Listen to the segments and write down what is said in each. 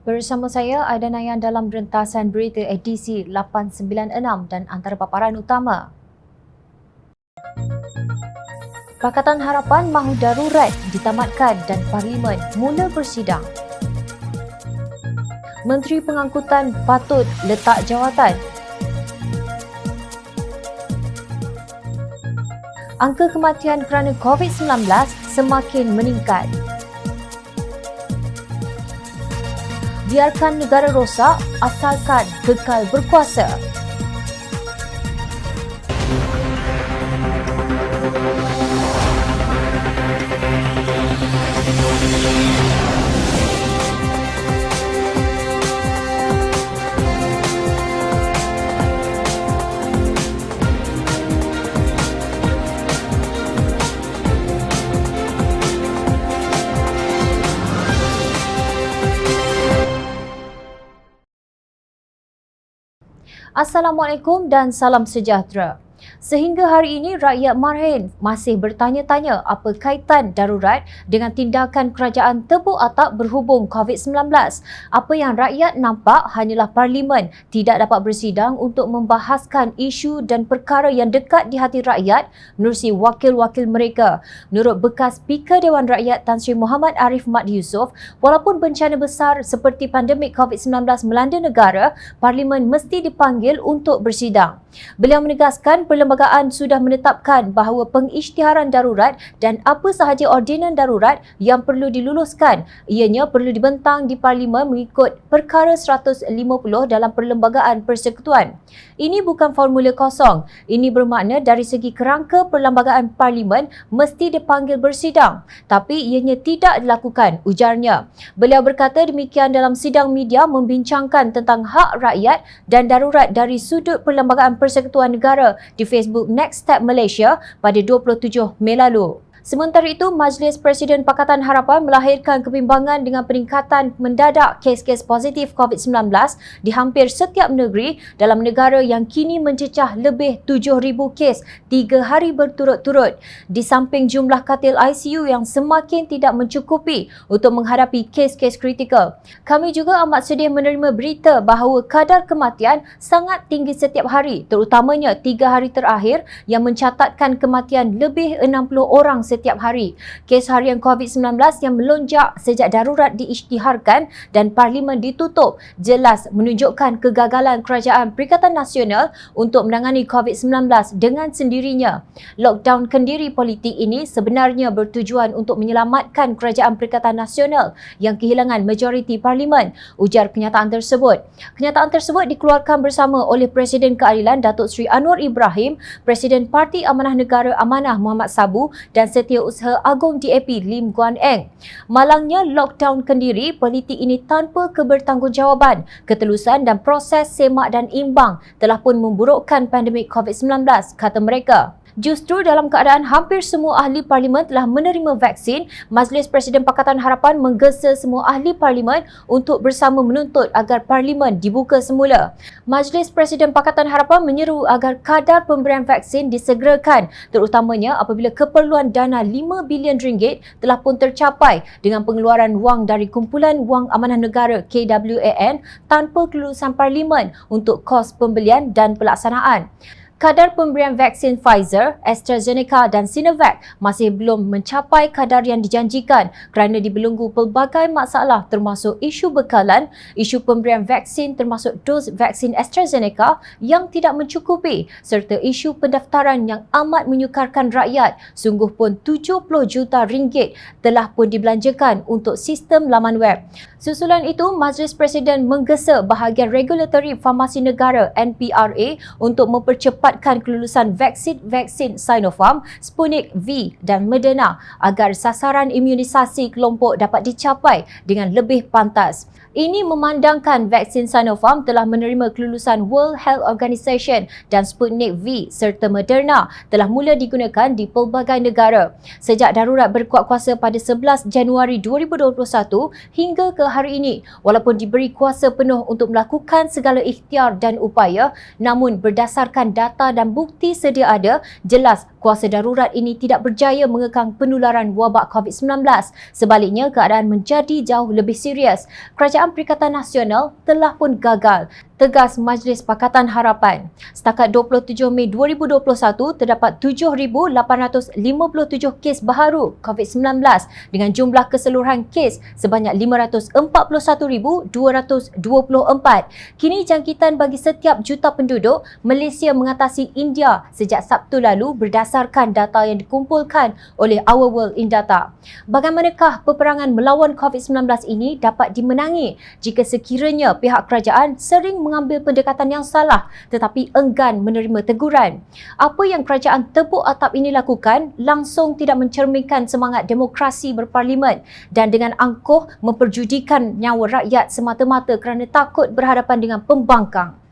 Bersama saya Aida Nayan dalam rentasan berita edisi 896 dan antara paparan utama. Pakatan Harapan mahu darurat ditamatkan dan Parlimen mula bersidang. Menteri Pengangkutan patut letak jawatan. Angka kematian kerana COVID-19 semakin meningkat. Biarkan negara rosak asalkan kekal berkuasa. Assalamualaikum dan salam sejahtera. Sehingga hari ini, rakyat Marhin masih bertanya-tanya apa kaitan darurat dengan tindakan kerajaan tepuk atap berhubung COVID-19. Apa yang rakyat nampak hanyalah Parlimen tidak dapat bersidang untuk membahaskan isu dan perkara yang dekat di hati rakyat menerusi wakil-wakil mereka. Menurut bekas Speaker Dewan Rakyat Tan Sri Muhammad Arif Mat Yusof, walaupun bencana besar seperti pandemik COVID-19 melanda negara, Parlimen mesti dipanggil untuk bersidang. Beliau menegaskan perlembagaan sudah menetapkan bahawa pengisytiharan darurat dan apa sahaja ordinan darurat yang perlu diluluskan ianya perlu dibentang di Parlimen mengikut Perkara 150 dalam Perlembagaan Persekutuan. Ini bukan formula kosong. Ini bermakna dari segi kerangka Perlembagaan Parlimen mesti dipanggil bersidang, tapi ianya tidak dilakukan, ujarnya. Beliau berkata demikian dalam sidang media membincangkan tentang hak rakyat dan darurat dari sudut Perlembagaan Persekutuan Negara di Facebook Next Step Malaysia pada 27 Mei lalu. Sementara itu, Majlis Presiden Pakatan Harapan melahirkan kebimbangan dengan peningkatan mendadak kes-kes positif COVID-19 di hampir setiap negeri dalam negara yang kini mencecah lebih 7,000 kes 3 hari berturut-turut. Di samping jumlah katil ICU yang semakin tidak mencukupi untuk menghadapi kes-kes kritikal. Kami juga amat sedih menerima berita bahawa kadar kematian sangat tinggi setiap hari, terutamanya 3 hari terakhir yang mencatatkan kematian lebih 60 orang setiap hari. Kes harian COVID-19 yang melonjak sejak darurat diisytiharkan dan Parlimen ditutup jelas menunjukkan kegagalan Kerajaan Perikatan Nasional untuk menangani COVID-19 dengan sendirinya. Lockdown kendiri politik ini sebenarnya bertujuan untuk menyelamatkan Kerajaan Perikatan Nasional yang kehilangan majoriti Parlimen, ujar kenyataan tersebut. Kenyataan tersebut dikeluarkan bersama oleh Presiden Keadilan Datuk Seri Anwar Ibrahim, Presiden Parti Amanah Negara Amanah Muhammad Sabu dan Setiausaha Agung DAP Lim Guan Eng. Malangnya lockdown kendiri politik ini tanpa kebertanggungjawab, ketelusan dan proses semak dan imbang telah pun memburukkan pandemik COVID-19, kata mereka. Justru dalam keadaan hampir semua ahli Parlimen telah menerima vaksin, Majlis Presiden Pakatan Harapan menggesa semua ahli Parlimen untuk bersama menuntut agar Parlimen dibuka semula. Majlis Presiden Pakatan Harapan menyeru agar kadar pemberian vaksin disegerakan, terutamanya apabila keperluan dana RM5 bilion telah pun tercapai dengan pengeluaran wang dari Kumpulan Wang Amanah Negara KWAN tanpa kelulusan Parlimen untuk kos pembelian dan pelaksanaan. Kadar pemberian vaksin Pfizer, AstraZeneca dan Sinovac masih belum mencapai kadar yang dijanjikan kerana dibelenggu pelbagai masalah termasuk isu bekalan, isu pemberian vaksin termasuk dos vaksin AstraZeneca yang tidak mencukupi serta isu pendaftaran yang amat menyukarkan rakyat. Sungguh pun 70 juta ringgit telah pun dibelanjakan untuk sistem laman web. Susulan itu, Majlis Presiden menggesa bahagian Regulatory Farmasi Negara NPRA untuk mempercepatkan kelulusan vaksin Sinopharm, Sputnik V dan Moderna agar sasaran imunisasi kelompok dapat dicapai dengan lebih pantas. Ini memandangkan vaksin Sinopharm telah menerima kelulusan World Health Organization dan Sputnik V serta Moderna telah mula digunakan di pelbagai negara. Sejak darurat berkuat kuasa pada 11 Januari 2021 hingga ke hari ini, walaupun diberi kuasa penuh untuk melakukan segala ikhtiar dan upaya, namun berdasarkan data data dan bukti sedia ada, jelas kuasa darurat ini tidak berjaya mengekang penularan wabak COVID-19. Sebaliknya, keadaan menjadi jauh lebih serius. Kerajaan Perikatan Nasional telah pun gagal, tegas Majlis Pakatan Harapan. Setakat 27 Mei 2021, terdapat 7,857 kes baharu COVID-19 dengan jumlah keseluruhan kes sebanyak 541,224. Kini jangkitan bagi setiap juta penduduk, Malaysia mengatasi India sejak Sabtu lalu berdasarkan data yang dikumpulkan oleh Our World in Data. Bagaimanakah peperangan melawan COVID-19 ini dapat dimenangi jika sekiranya pihak kerajaan sering mengambil pendekatan yang salah tetapi enggan menerima teguran? Apa yang kerajaan tepuk atap ini lakukan langsung tidak mencerminkan semangat demokrasi berparlimen dan dengan angkuh memperjudikan nyawa rakyat semata-mata kerana takut berhadapan dengan pembangkang.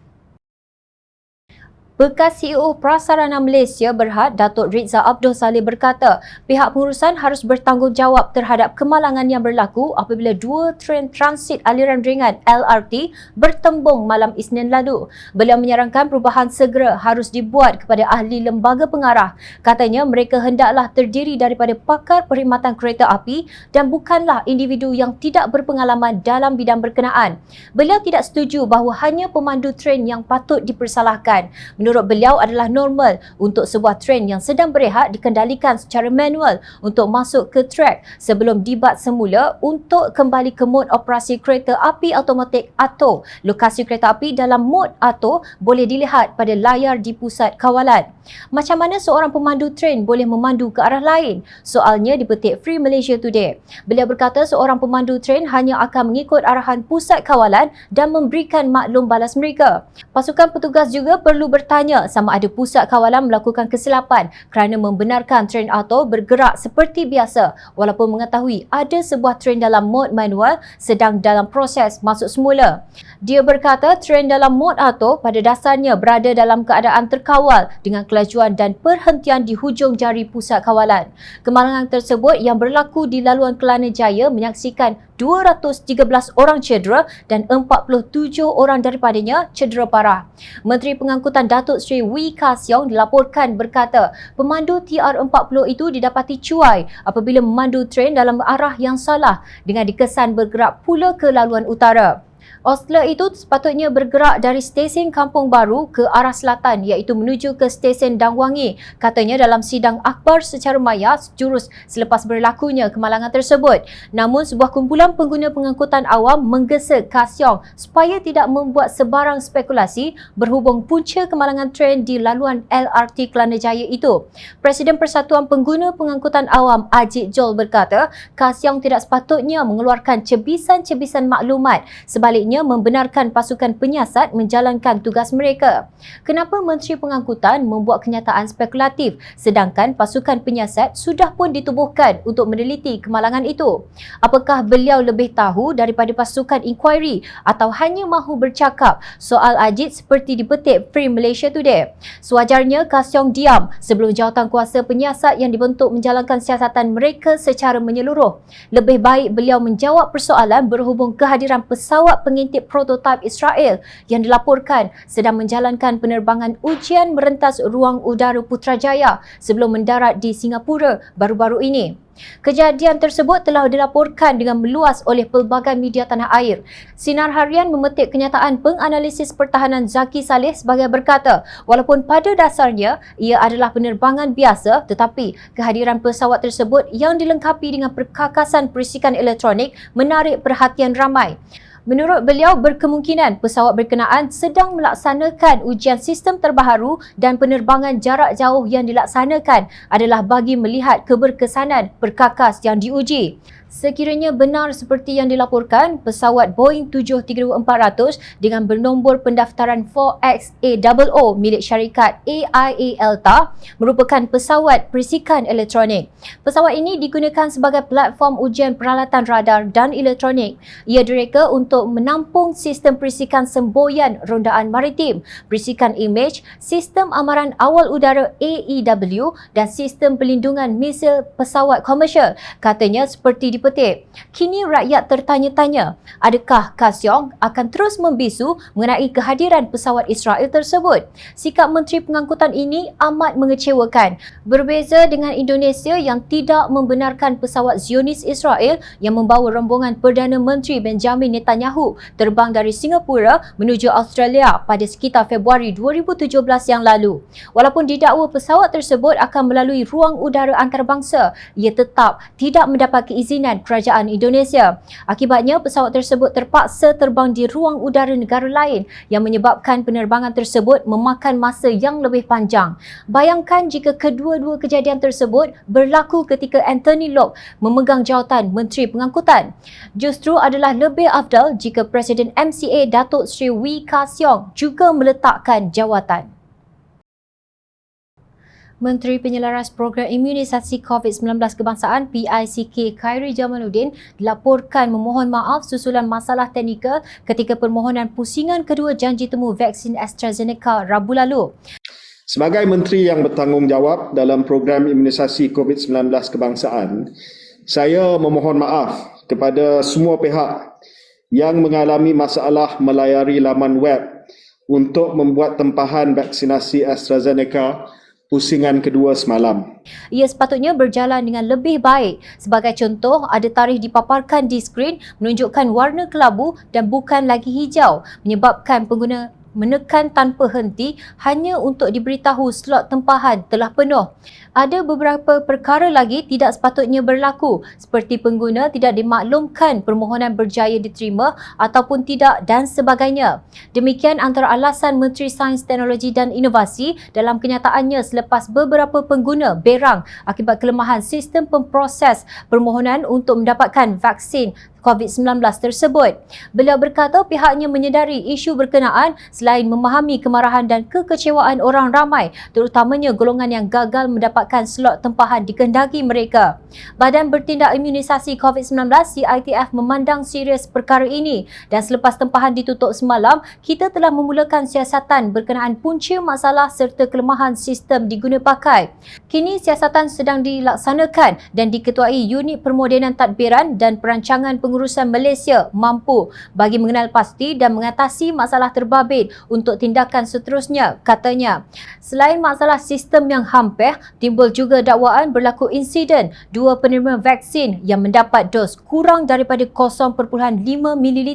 Bekas CEO Prasarana Malaysia Berhad, Datuk Rizal Abdul Saleh berkata, pihak pengurusan harus bertanggungjawab terhadap kemalangan yang berlaku apabila dua tren transit aliran ringan LRT bertembung malam Isnin lalu. Beliau menyarankan perubahan segera harus dibuat kepada ahli lembaga pengarah. Katanya mereka hendaklah terdiri daripada pakar perkhidmatan kereta api dan bukanlah individu yang tidak berpengalaman dalam bidang berkenaan. Beliau tidak setuju bahawa hanya pemandu tren yang patut dipersalahkan. Menurut beliau adalah normal untuk sebuah tren yang sedang berehat dikendalikan secara manual untuk masuk ke trek sebelum dibat semula untuk kembali ke mod operasi kereta api automatik atau lokasi kereta api dalam mod atau boleh dilihat pada layar di pusat kawalan. Macam mana seorang pemandu tren boleh memandu ke arah lain? Soalnya dipetik Free Malaysia Today. Beliau berkata seorang pemandu tren hanya akan mengikut arahan pusat kawalan dan memberikan maklum balas mereka. Pasukan petugas juga perlu bertanya sama ada pusat kawalan melakukan kesilapan kerana membenarkan tren auto bergerak seperti biasa walaupun mengetahui ada sebuah tren dalam mod manual sedang dalam proses masuk semula. Dia berkata tren dalam mod auto pada dasarnya berada dalam keadaan terkawal dengan kelajuan dan perhentian di hujung jari pusat kawalan. Kemalangan tersebut yang berlaku di laluan Kelana Jaya menyaksikan 213 orang cedera dan 47 orang daripadanya cedera parah. Menteri Pengangkutan Datuk Seri Wee Ka Siong dilaporkan berkata pemandu TR40 itu didapati cuai apabila memandu tren dalam arah yang salah dengan dikesan bergerak pula ke laluan utara. Osler itu sepatutnya bergerak dari stesen Kampung Baru ke arah selatan iaitu menuju ke stesen Dangwangi, katanya dalam sidang akhbar secara maya sejurus selepas berlakunya kemalangan tersebut. Namun sebuah kumpulan pengguna pengangkutan awam menggesa Ka Siong supaya tidak membuat sebarang spekulasi berhubung punca kemalangan tren di laluan LRT Kelana Jaya itu. Presiden Persatuan Pengguna Pengangkutan Awam Ajit Jol berkata Ka Siong tidak sepatutnya mengeluarkan cebisan-cebisan maklumat, sebaliknya membenarkan pasukan penyiasat menjalankan tugas mereka. Kenapa Menteri Pengangkutan membuat kenyataan spekulatif sedangkan pasukan penyiasat sudah pun ditubuhkan untuk meneliti kemalangan itu? Apakah beliau lebih tahu daripada pasukan inkuari atau hanya mahu bercakap? Soal Ajit seperti dipetik Free Malaysia Today. Sewajarnya Ka Siong diam sebelum jawatan kuasa penyiasat yang dibentuk menjalankan siasatan mereka secara menyeluruh. Lebih baik beliau menjawab persoalan berhubung kehadiran pesawat pengintip prototipe Israel yang dilaporkan sedang menjalankan penerbangan ujian merentas ruang udara Putrajaya sebelum mendarat di Singapura baru-baru ini. Kejadian tersebut telah dilaporkan dengan meluas oleh pelbagai media tanah air. Sinar Harian memetik kenyataan penganalisis pertahanan Zaki Saleh sebagai berkata, walaupun pada dasarnya ia adalah penerbangan biasa tetapi kehadiran pesawat tersebut yang dilengkapi dengan perkakasan perisikan elektronik menarik perhatian ramai. Menurut beliau, berkemungkinan pesawat berkenaan sedang melaksanakan ujian sistem terbaharu dan penerbangan jarak jauh yang dilaksanakan adalah bagi melihat keberkesanan perkakas yang diuji. Sekiranya benar seperti yang dilaporkan, pesawat Boeing 737-400 dengan bernombor pendaftaran 4XAOO milik syarikat AIA Elta merupakan pesawat perisikan elektronik. Pesawat ini digunakan sebagai platform ujian peralatan radar dan elektronik. Ia direka untuk menampung sistem perisikan semboyan rondaan maritim, perisikan imej, sistem amaran awal udara AEW dan sistem pelindungan misil pesawat komersial. Katanya seperti dipetik. Kini rakyat tertanya-tanya, adakah Kasyong akan terus membisu mengenai kehadiran pesawat Israel tersebut? Sikap Menteri Pengangkutan ini amat mengecewakan. Berbeza dengan Indonesia yang tidak membenarkan pesawat Zionis Israel yang membawa rombongan Perdana Menteri Benjamin Netanyahu terbang dari Singapura menuju Australia pada sekitar Februari 2017 yang lalu. Walaupun didakwa pesawat tersebut akan melalui ruang udara antarabangsa, ia tetap tidak mendapat keizinan kerajaan Indonesia. Akibatnya, pesawat tersebut terpaksa terbang di ruang udara negara lain yang menyebabkan penerbangan tersebut memakan masa yang lebih panjang. Bayangkan jika kedua-dua kejadian tersebut berlaku ketika Anthony Loke memegang jawatan Menteri Pengangkutan. Justru adalah lebih afdal jika Presiden MCA Datuk Seri Wee Ka Siong juga meletakkan jawatan. Menteri Penyelaras Program Imunisasi COVID-19 Kebangsaan PICK Khairi Jamaluddin dilaporkan memohon maaf susulan masalah teknikal ketika permohonan pusingan kedua janji temu vaksin AstraZeneca Rabu lalu. Sebagai menteri yang bertanggungjawab dalam program imunisasi COVID-19 kebangsaan, saya memohon maaf kepada semua pihak yang mengalami masalah melayari laman web untuk membuat tempahan vaksinasi AstraZeneca pusingan kedua semalam. Ia sepatutnya berjalan dengan lebih baik. Sebagai contoh, ada tarikh dipaparkan di skrin menunjukkan warna kelabu dan bukan lagi hijau, menyebabkan pengguna menekan tanpa henti hanya untuk diberitahu slot tempahan telah penuh. Ada beberapa perkara lagi tidak sepatutnya berlaku, seperti pengguna tidak dimaklumkan permohonan berjaya diterima ataupun tidak dan sebagainya. Demikian antara alasan Menteri Sains, Teknologi dan Inovasi dalam kenyataannya selepas beberapa pengguna berang akibat kelemahan sistem pemproses permohonan untuk mendapatkan vaksin COVID-19 tersebut. Beliau berkata pihaknya menyedari isu berkenaan selain memahami kemarahan dan kekecewaan orang ramai, terutamanya golongan yang gagal mendapatkan slot tempahan dikehendaki mereka. Badan Bertindak Imunisasi COVID-19 CITF memandang serius perkara ini dan selepas tempahan ditutup semalam, kita telah memulakan siasatan berkenaan punca masalah serta kelemahan sistem diguna pakai. Kini siasatan sedang dilaksanakan dan diketuai Unit Permodenan Tadbiran dan Perancangan Pengurusan Malaysia mampu bagi mengenal pasti dan mengatasi masalah terbabit untuk tindakan seterusnya, katanya. Selain masalah sistem yang hampir, timbul juga dakwaan berlaku insiden dua penerima vaksin yang mendapat dos kurang daripada 0.5 ml.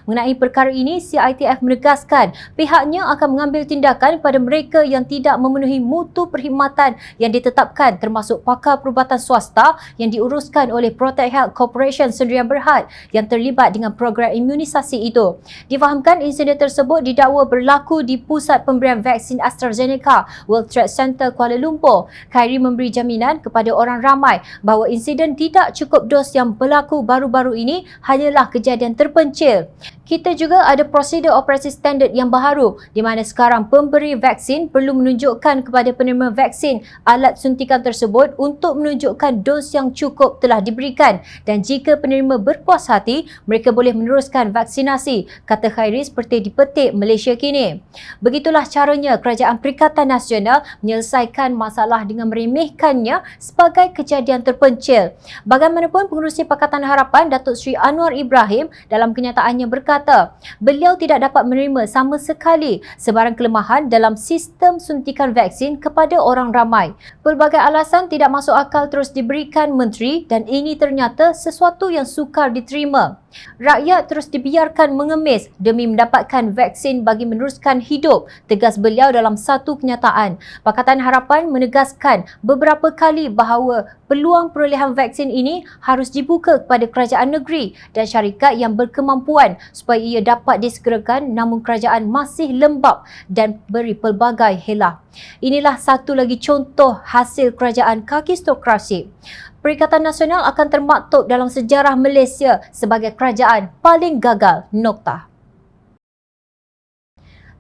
Mengenai perkara ini, CITF menegaskan pihaknya akan mengambil tindakan pada mereka yang tidak memenuhi mutu perkhidmatan yang ditetapkan, termasuk pakar perubatan swasta yang diuruskan oleh Protect Health Corporation Sdn Bhd yang terlibat dengan program imunisasi itu. Difahamkan insiden tersebut didakwa berlaku di Pusat Pemberian Vaksin AstraZeneca World Trade Center Kuala Lumpur. Khairi memberi jaminan kepada orang ramai bahawa insiden tidak cukup dos yang berlaku baru-baru ini hanyalah kejadian terpencil. Kita juga ada prosedur operasi standard yang baharu di mana sekarang pemberi vaksin perlu menunjukkan kepada penerima vaksin alat suntikan tersebut untuk menunjukkan dos yang cukup telah diberikan, dan jika penerima berpuas hati, mereka boleh meneruskan vaksinasi, kata Khairi seperti dipetik Malaysia kini. Begitulah caranya Kerajaan Perikatan Nasional menyelesaikan masalah dengan meremehkannya sebagai kejadian terpencil. Bagaimanapun, Pengerusi Pakatan Harapan Datuk Seri Anwar Ibrahim dalam kenyataannya berkata beliau tidak dapat menerima sama sekali sebarang kelemahan dalam sistem suntikan vaksin kepada orang ramai. Pelbagai alasan tidak masuk akal terus diberikan menteri dan ini ternyata sesuatu yang sukar diterima. Rakyat terus dibiarkan mengemis demi mendapatkan vaksin bagi meneruskan hidup, tegas beliau dalam satu kenyataan. Pakatan Harapan menegaskan beberapa kali bahawa peluang perolehan vaksin ini harus dibuka kepada kerajaan negeri dan syarikat yang berkemampuan supaya ia dapat disegerakan, namun kerajaan masih lembab dan beri pelbagai helah. Inilah satu lagi contoh hasil kerajaan kakistokrasi. Perikatan Nasional akan termaktub dalam sejarah Malaysia sebagai kerajaan paling gagal. Noktah.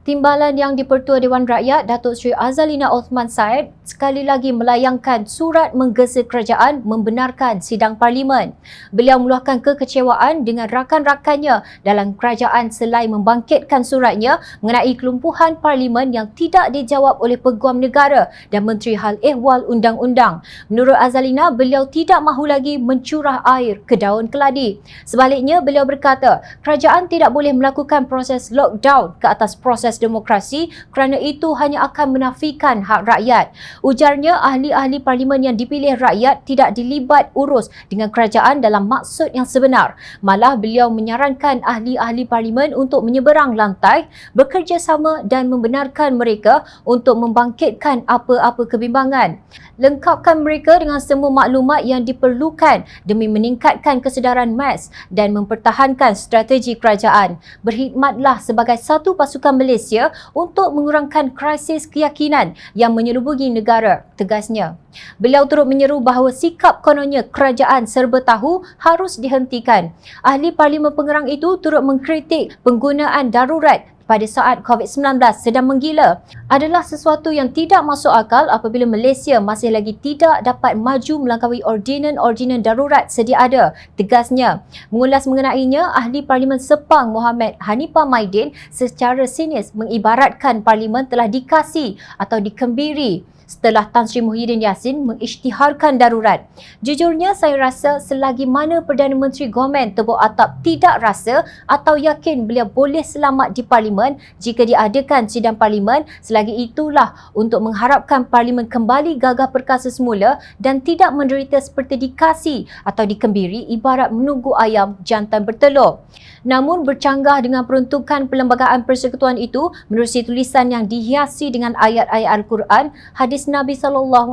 Timbalan Yang di-Pertua Dewan Rakyat Datuk Seri Azalina Othman Said sekali lagi melayangkan surat menggesa kerajaan membenarkan sidang parlimen. Beliau meluahkan kekecewaan dengan rakan-rakannya dalam kerajaan selain membangkitkan suratnya mengenai kelumpuhan parlimen yang tidak dijawab oleh Peguam Negara dan Menteri Hal Ehwal Undang-Undang. Menurut Azalina, beliau tidak mahu lagi mencurah air ke daun keladi. Sebaliknya, beliau berkata kerajaan tidak boleh melakukan proses lockdown ke atas proses demokrasi kerana itu hanya akan menafikan hak rakyat. Ujarnya, ahli-ahli parlimen yang dipilih rakyat tidak dilibat urus dengan kerajaan dalam maksud yang sebenar. Malah beliau menyarankan ahli-ahli parlimen untuk menyeberang lantai, bekerjasama dan membenarkan mereka untuk membangkitkan apa-apa kebimbangan. Lengkapkan mereka dengan semua maklumat yang diperlukan demi meningkatkan kesedaran mas dan mempertahankan strategi kerajaan. Berkhidmatlah sebagai satu pasukan Malaysia untuk mengurangkan krisis keyakinan yang menyelubungi negara, tegasnya. Beliau turut menyeru bahawa sikap kononnya kerajaan serba tahu harus dihentikan. Ahli Parlimen Pengerang itu turut mengkritik penggunaan darurat pada saat COVID-19 sedang menggila adalah sesuatu yang tidak masuk akal apabila Malaysia masih lagi tidak dapat maju melampaui ordinan-ordinan darurat sedia ada, tegasnya. Mengulas mengenainya, ahli Parlimen Sepang Muhammad Hanifah Maidin secara sinis mengibaratkan Parlimen telah dikasih atau dikembiri setelah Tan Sri Muhyiddin Yassin mengisytiharkan darurat. Jujurnya, saya rasa selagi mana Perdana Menteri Gomen Tebuk Atap tidak rasa atau yakin beliau boleh selamat di Parlimen jika diadakan sidang Parlimen, selagi itulah untuk mengharapkan Parlimen kembali gagah perkasa semula dan tidak menderita seperti dikasih atau dikembiri ibarat menunggu ayam jantan bertelur. Namun bercanggah dengan peruntukan Perlembagaan Persekutuan itu, menerusi tulisan yang dihiasi dengan ayat-ayat Al-Quran, hadis Nabi SAW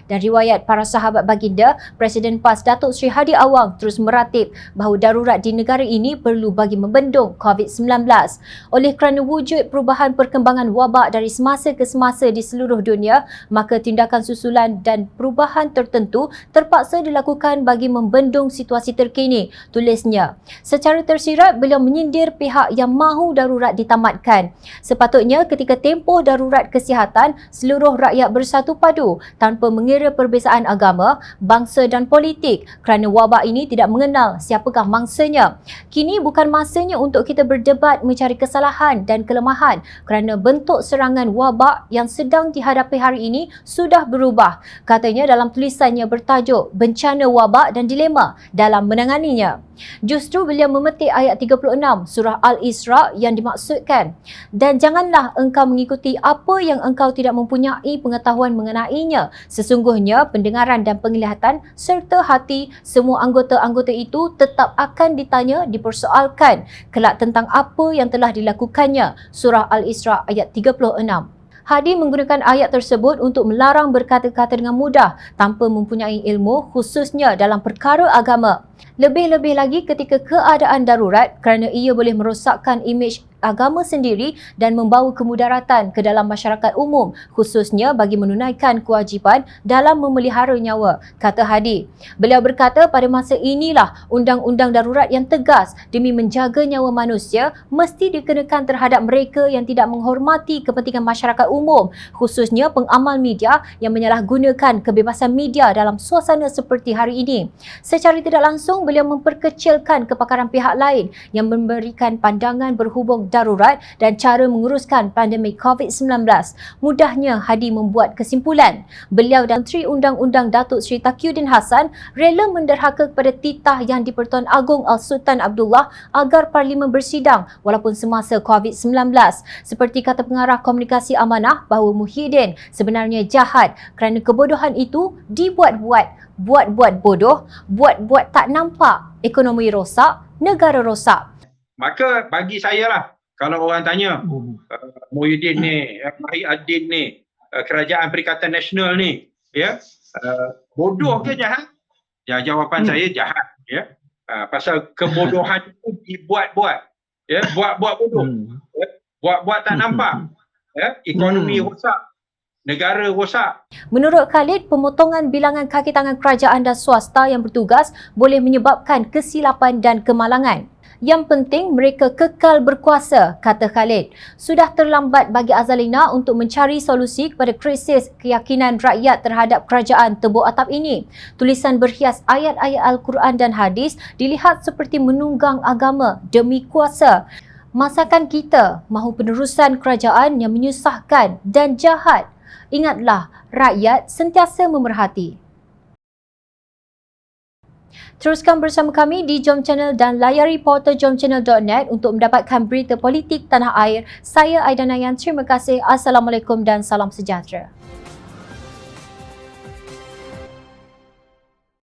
dan riwayat para sahabat baginda, Presiden PAS Datuk Seri Hadi Awang terus meratib bahawa darurat di negara ini perlu bagi membendung COVID-19. Oleh kerana wujud perubahan perkembangan wabak dari semasa ke semasa di seluruh dunia, maka tindakan susulan dan perubahan tertentu terpaksa dilakukan bagi membendung situasi terkini, tulisnya. Secara tersirat, beliau menyindir pihak yang mahu darurat ditamatkan. Sepatutnya ketika tempoh darurat kesihatan, seluruh rakyat bersatu padu tanpa mengira perbezaan agama, bangsa dan politik kerana wabak ini tidak mengenal siapakah mangsanya. Kini bukan masanya untuk kita berdebat mencari kesalahan dan kelemahan kerana bentuk serangan wabak yang sedang dihadapi hari ini sudah berubah, katanya dalam tulisannya bertajuk Bencana Wabak dan Dilema dalam Menanganinya. Justru beliau memetik ayat 36 surah Al-Isra yang dimaksudkan, dan janganlah engkau mengikuti apa yang engkau tidak mempunyai pengetahuan mengenainya. Sesungguhnya pendengaran dan penglihatan serta hati semua anggota-anggota itu tetap akan ditanya, dipersoalkan kelak tentang apa yang telah dilakukannya. Surah Al-Isra ayat 36. Hadi menggunakan ayat tersebut untuk melarang berkata-kata dengan mudah tanpa mempunyai ilmu, khususnya dalam perkara agama. Lebih-lebih lagi ketika keadaan darurat kerana ia boleh merosakkan imej agama sendiri dan membawa kemudaratan ke dalam masyarakat umum, khususnya bagi menunaikan kewajipan dalam memelihara nyawa, kata Hadi. Beliau berkata pada masa inilah undang-undang darurat yang tegas demi menjaga nyawa manusia mesti dikenakan terhadap mereka yang tidak menghormati kepentingan masyarakat umum, khususnya pengamal media yang menyalahgunakan kebebasan media dalam suasana seperti hari ini. Secara tidak langsung, beliau memperkecilkan kepakaran pihak lain yang memberikan pandangan berhubung darurat dan cara menguruskan pandemik COVID-19. Mudahnya Hadi membuat kesimpulan. Beliau dan Menteri Undang-Undang Datuk Seri Taqiyuddin Hassan rela menderhaka kepada titah Yang di-Pertuan Agong Al-Sultan Abdullah agar Parlimen bersidang walaupun semasa COVID-19. Seperti kata pengarah komunikasi amanah bahawa Muhyiddin sebenarnya jahat kerana kebodohan itu dibuat-buat, buat-buat bodoh, buat-buat tak nampak, ekonomi rosak, negara rosak. Maka bagi saya lah, kalau orang tanya Muhyiddin ni, Mahidin ni, Kerajaan Perikatan Nasional ni, ya, bodoh ke jahat? Ya, jawapan saya jahat, ya. Pasal kebodohan itu dibuat-buat, ya, buat-buat bodoh, ya? Buat-buat tak nampak, ya, ekonomi rosak, negara rosak. Menurut Khalid, pemotongan bilangan kaki tangan kerajaan dan swasta yang bertugas boleh menyebabkan kesilapan dan kemalangan. Yang penting mereka kekal berkuasa, kata Khalid. Sudah terlambat bagi Azalina untuk mencari solusi kepada krisis keyakinan rakyat terhadap kerajaan tebuk atap ini. Tulisan berhias ayat-ayat Al-Quran dan hadis dilihat seperti menunggang agama demi kuasa. Masakan kita mahu penerusan kerajaan yang menyusahkan dan jahat. Ingatlah, rakyat sentiasa memerhati. Teruskan bersama kami di Jom Channel dan layari portal jomchannel.net untuk mendapatkan berita politik tanah air. Saya Aida Nayan, terima kasih. Assalamualaikum dan salam sejahtera.